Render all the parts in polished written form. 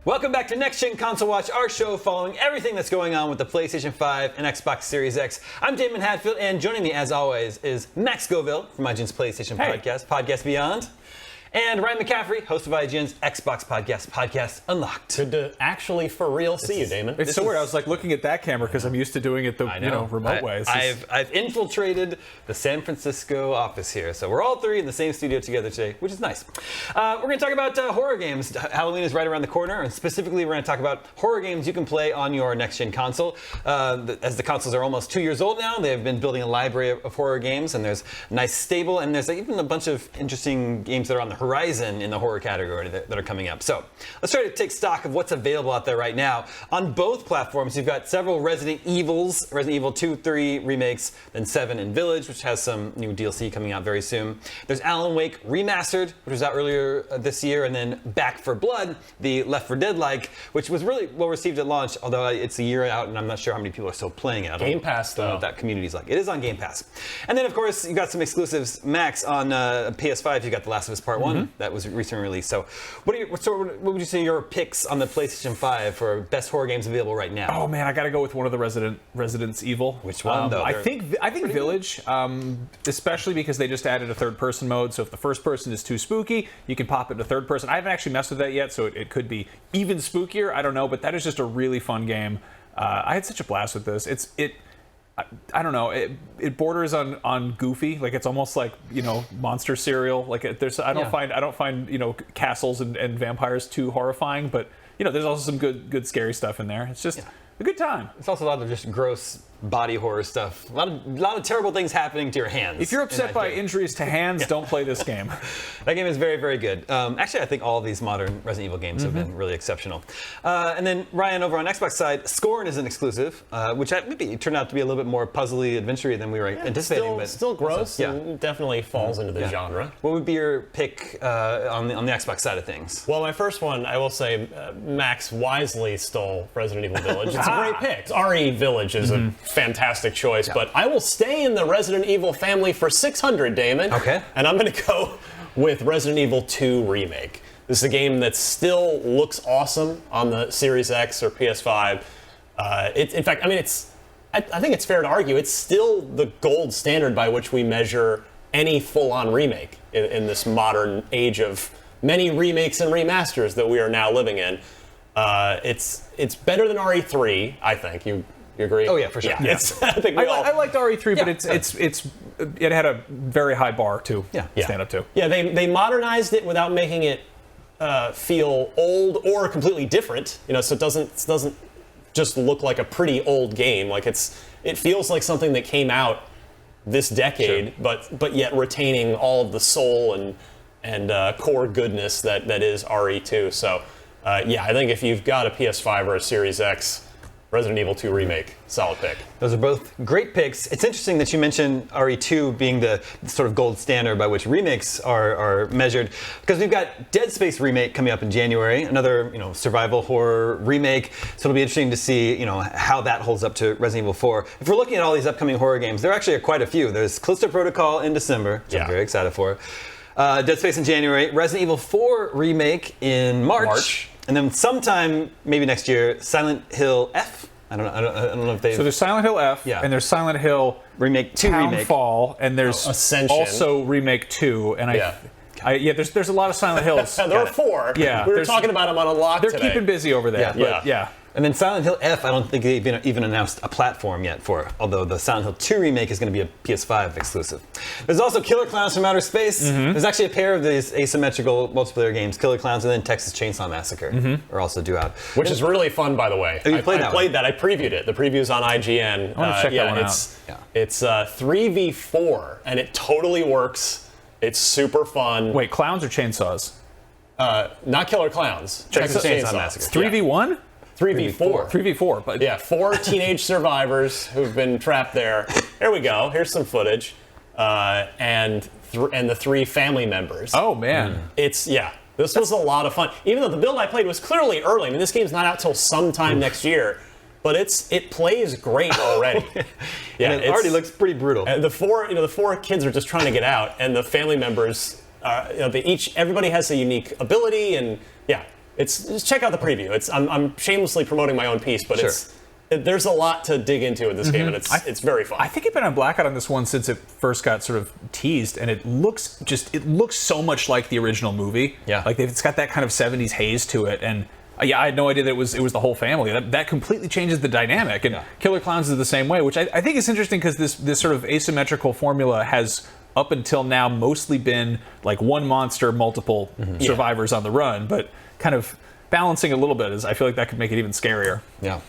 Welcome back to Next Gen Console Watch, our show following everything that's going on with the PlayStation 5 and Xbox Series X. I'm Daemon Hatfield, and joining me, as always, is Max Scoville from IGN's PlayStation podcast, Podcast Beyond, and Ryan McCaffrey, host of IGN's Xbox podcast, Podcast Unlocked. Good to actually, for real, see you, Damon. It's so weird. I was like looking at that camera because I'm used to doing it the remote way. I've infiltrated the San Francisco office here, so we're all three in the same studio together today, which is nice. We're going to talk about horror games. Halloween is right around the corner, and specifically we're going to talk about horror games you can play on your next-gen console. As the consoles are almost 2 years old now, they've been building a library of horror games, and there's a nice stable, and there's even a bunch of interesting games that are on the horizon in the horror category that are coming up. So let's try to take stock of what's available out there right now. On both platforms, you've got several Resident Evils, Resident Evil 2, 3 remakes, then 7 and Village, which has some new DLC coming out very soon. There's Alan Wake Remastered, which was out earlier this year, and then Back 4 Blood, the Left 4 Dead-like, which was really well received at launch, although it's a year out, and I'm not sure how many people are still playing it. Game Pass, though. I don't know what that community's like. It is on Game Pass. And then, of course, you got some exclusives. Max, on PS5, you got The Last of Us Part 1. That was recently released. So what would you say your picks on the PlayStation 5 for best horror games available right now? Oh man, I got to go with one of the Resident Evil. Which one though? I think Village, especially because they just added a third-person mode. So if the first person is too spooky, you can pop it to third person. I haven't actually messed with that yet, so it could be even spookier. I don't know, but that is just a really fun game. I had such a blast with this. I don't know. It borders on goofy. Like it's almost like monster cereal. Like I don't find castles and vampires too horrifying. But there's also some good scary stuff in there. It's just a good time. It's also a lot of just gross body horror stuff. A lot of terrible things happening to your hands. If you're upset by injuries to hands, don't play this game. That game is very, very good. Actually, I think all of these modern Resident Evil games have been really exceptional. And then Ryan, over on Xbox side, Scorn is an exclusive, which maybe turned out to be a little bit more puzzly, adventure-y than we were anticipating. Still gross. And definitely falls into the genre. What would be your pick on the Xbox side of things? Well, my first one, I will say, Max wisely stole Resident Evil Village. It's a great pick. RE Village is a fantastic choice, but I will stay in the Resident Evil family for 600, Damon. Okay. And I'm going to go with Resident Evil 2 Remake. This is a game that still looks awesome on the Series X or PS5. In fact, I think it's fair to argue it's still the gold standard by which we measure any full-on remake in this modern age of many remakes and remasters that we are now living in. It's better than RE3, I think. You agree? Oh yeah, for sure. Yeah. I think I liked RE3, but it had a very high bar to stand up to. Yeah, they modernized it without making it feel old or completely different. So it doesn't just look like a pretty old game. Like it feels like something that came out this decade, but yet retaining all of the soul and core goodness that is RE2. So I think if you've got a PS5 or a Series X, Resident Evil 2 Remake, solid pick. Those are both great picks. It's interesting that you mentioned RE2 being the sort of gold standard by which remakes are measured, because we've got Dead Space Remake coming up in January, another survival horror remake. So it'll be interesting to see how that holds up to Resident Evil 4. If we're looking at all these upcoming horror games, there actually are quite a few. There's Callisto Protocol in December, which I'm very excited for. Dead Space in January, Resident Evil 4 Remake in March. And then sometime, maybe next year, Silent Hill F. I don't know if they've... So there's Silent Hill F, and there's Silent Hill Remake 2 Townfall, and there's Ascension. Also Remake 2, and there's a lot of Silent Hills. There are 4. Yeah, we were talking about them on Unlocked They're today. keeping busy over there. Yeah. And then Silent Hill F, I don't think they've even announced a platform yet for, although the Silent Hill 2 remake is going to be a PS5 exclusive. There's also Killer Clowns from Outer Space. There's actually a pair of these asymmetrical multiplayer games, Killer Clowns and then Texas Chainsaw Massacre, are also due out. Which is really fun, by the way. I played that. I previewed it. The preview's on IGN. I want to check that one out. It's 3v4, and it totally works. It's super fun. Wait, clowns or chainsaws? Not Killer Clowns. Texas Chainsaw Massacre. 3v1? 3v4. 3v4, but 4 teenage survivors who've been trapped there. Here we go. Here's some footage, and the 3 family members. Oh man, This was a lot of fun. Even though the build I played was clearly early. I mean, this game's not out till sometime next year, but it plays great already. It already looks pretty brutal. The 4 kids are just trying to get out, and the family members, everybody has a unique ability, and just check out the preview. I'm shamelessly promoting my own piece, but there's a lot to dig into in this game, and it's very fun. I think I've been on blackout on this one since it first got sort of teased, and it looks so much like the original movie. Yeah, like it's got that kind of 70s haze to it, and I had no idea that it was the whole family. That completely changes the dynamic, and Killer Clowns is the same way, which I think is interesting because this sort of asymmetrical formula has up until now mostly been like one monster, multiple survivors on the run, but kind of balancing a little bit I feel like that could make it even scarier. Yeah.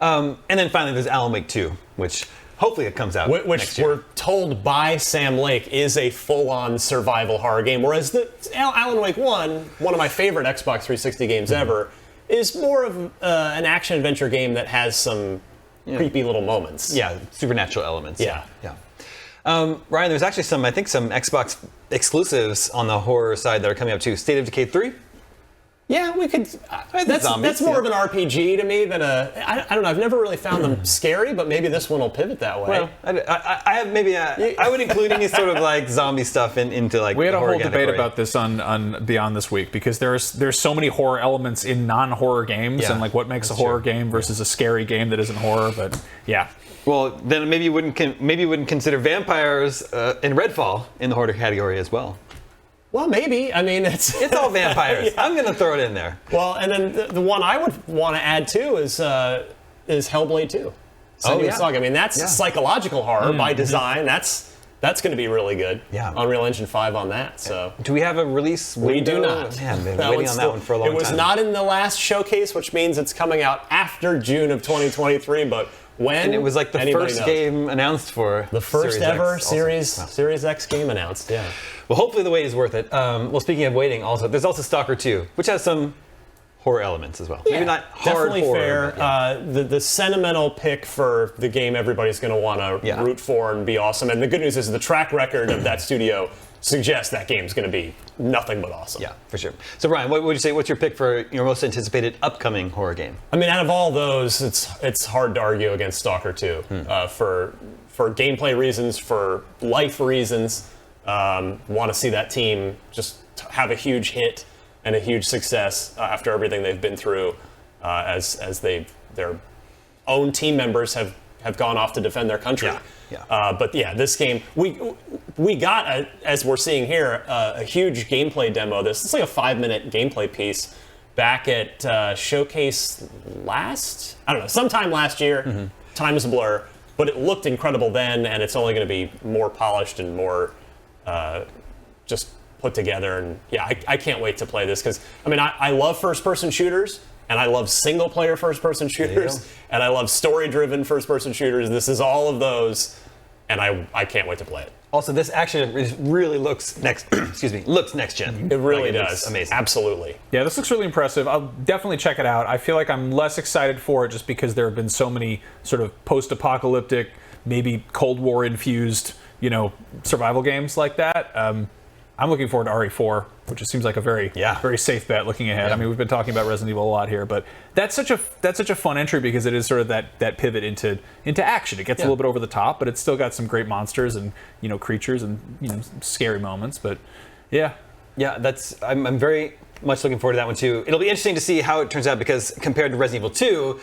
And then finally, there's Alan Wake 2, which hopefully it comes out next year. We're told by Sam Lake is a full-on survival horror game, whereas the Alan Wake 1, one of my favorite Xbox 360 games ever, is more of an action-adventure game that has some creepy little moments. Yeah, supernatural elements. Yeah. Ryan, there's actually some Xbox exclusives on the horror side that are coming up too. State of Decay 3? Yeah, we could. That's more of an RPG to me than I don't know. I've never really found them scary, but maybe this one will pivot that way. Well, I would include any sort of like zombie stuff into like. We had a whole category. debate about this on Beyond this week because there's so many horror elements in non-horror games and like what makes a horror game versus a scary game that isn't horror. But yeah. Well, then maybe you wouldn't consider vampires in Redfall in the horror category as well. Well, maybe. I mean, it's all vampires. I'm going to throw it in there. Well, and then the one I would want to add too is Hellblade 2. Senua's Saga. I mean, that's psychological horror by design. That's going to be really good. Yeah. Unreal Engine 5 on that. So. Do we have a release window? We do not. Man, been waiting on that one for a long time. It was not in the last showcase, which means it's coming out after June of 2023. But when? And it was like the first game announced for the first Series ever X Series X game announced. Yeah. Well, hopefully the wait is worth it. Well, speaking of waiting, there's also Stalker 2, which has some horror elements as well. Yeah, maybe not hard definitely horror, fair. The sentimental pick for the game everybody's going to want to root for and be awesome. And the good news is the track record of that studio suggests that game's going to be nothing but awesome. Yeah, for sure. So Ryan, what would you say? What's your pick for your most anticipated upcoming horror game? I mean, out of all those, it's hard to argue against Stalker 2 for gameplay reasons, for life reasons. Want to see that team just have a huge hit and a huge success after everything they've been through, as their own team members have gone off to defend their country. But yeah, this game we got as we're seeing here a huge gameplay demo. It's like a 5-minute gameplay piece back at Showcase sometime last year. Time is a blur, but it looked incredible then, and it's only going to be more polished and more just put together. And yeah, I can't wait to play this because I mean I love first-person shooters. And I love single-player first-person shooters, and I love story-driven first-person shooters. This is all of those, and I can't wait to play it. Also, this actually really looks next gen. It really does. Looks amazing. Absolutely. Yeah, this looks really impressive. I'll definitely check it out. I feel like I'm less excited for it just because there have been so many sort of post-apocalyptic, maybe Cold War-infused, survival games like that. I'm looking forward to RE4, which just seems like a very safe bet looking ahead. I mean, we've been talking about Resident Evil a lot here, but that's such a fun entry because it is sort of that pivot into action. It gets a little bit over the top, but it's still got some great monsters and creatures and scary moments. But yeah, I'm very much looking forward to that one too. It'll be interesting to see how it turns out because compared to Resident Evil 2.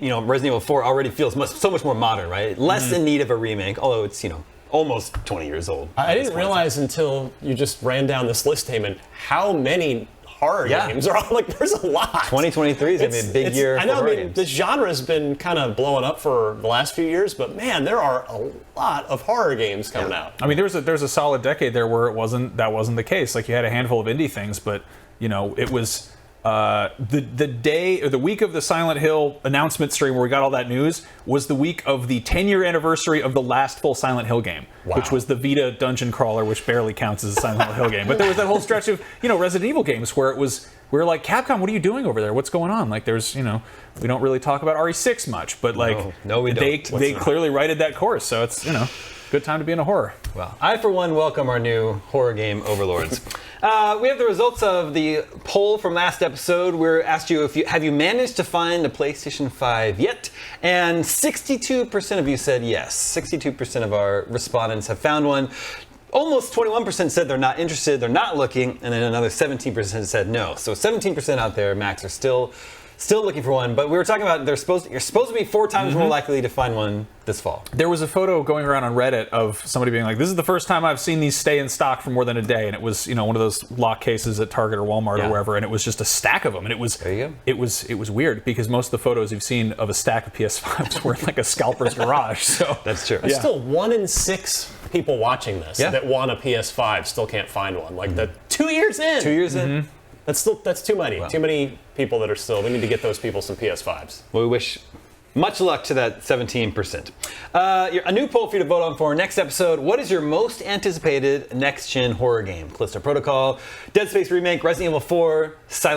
Resident Evil 4 already feels so much more modern, right? Less in need of a remake, although it's almost 20 years old. I didn't realize until you just ran down this list, Daemon, how many horror games are on. Like, there's a lot. 2023 is going to be a big year for horror games. This genre has been kind of blowing up for the last few years, but man, there are a lot of horror games coming out. I mean, there's a solid decade there where that wasn't the case. Like, you had a handful of indie things, but, it was... the day or the week of the Silent Hill announcement stream where we got all that news was the week of the 10-year anniversary of the last full Silent Hill game, which was the Vita dungeon crawler, which barely counts as a Silent Hill game. But there was that whole stretch of, Resident Evil games where we were like, Capcom, what are you doing over there? What's going on? Like, there's, we don't really talk about RE6 much, but like, no, we don't. They clearly righted that course. So it's, good time to be in a horror. Well, I, for one, welcome our new horror game overlords. We have the results of the poll from last episode. We asked you have you managed to find a PlayStation 5 yet? And 62% of you said yes. 62% of our respondents have found one. almost 21% said they're not interested, they're not looking, and then another 17% said no. So 17% out there, Max, are still looking for one. But we were talking about you're supposed to be 4 times more likely to find one this fall. There was a photo going around on Reddit of somebody being like, "This is the first time I've seen these stay in stock for more than a day," and it was one of those lock cases at Target or Walmart or wherever, and it was just a stack of them, and it was there you go. It was weird because most of the photos you've seen of a stack of PS5s were in like a scalper's garage. So that's true. There's still 1 in 6 people watching this that want a PS5 still can't find one. Like 2 years in. 2 years in. That's too many. Wow. Too many people that are still. We need to get those people some PS5s. Well, we wish much luck to that 17%. A new poll for you to vote on for our next episode. What is your most anticipated next-gen horror game? Callisto Protocol, Dead Space Remake, Resident Evil 4,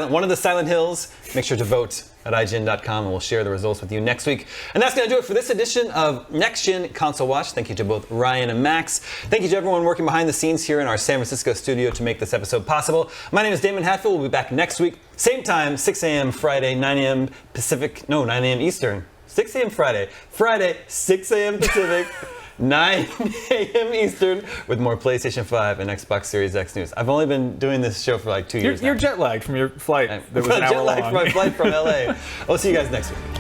one of the Silent Hills. Make sure to vote at IGN.com, and we'll share the results with you next week. And that's going to do it for this edition of Next Gen Console Watch. Thank you to both Ryan and Max. Thank you to everyone working behind the scenes here in our San Francisco studio to make this episode possible. My name is Daemon Hatfield. We'll be back next week, same time, 6 a.m. Friday, 9 a.m. Pacific, no, 9 a.m. Eastern. 6 a.m. Friday, 6 a.m. Pacific, 9 a.m. Eastern, with more PlayStation 5 and Xbox Series X news. I've only been doing this show for like 2 years now. You're jet lagged from your flight. That was an hour jet lagged long. from my flight from LA. I'll see you guys next week.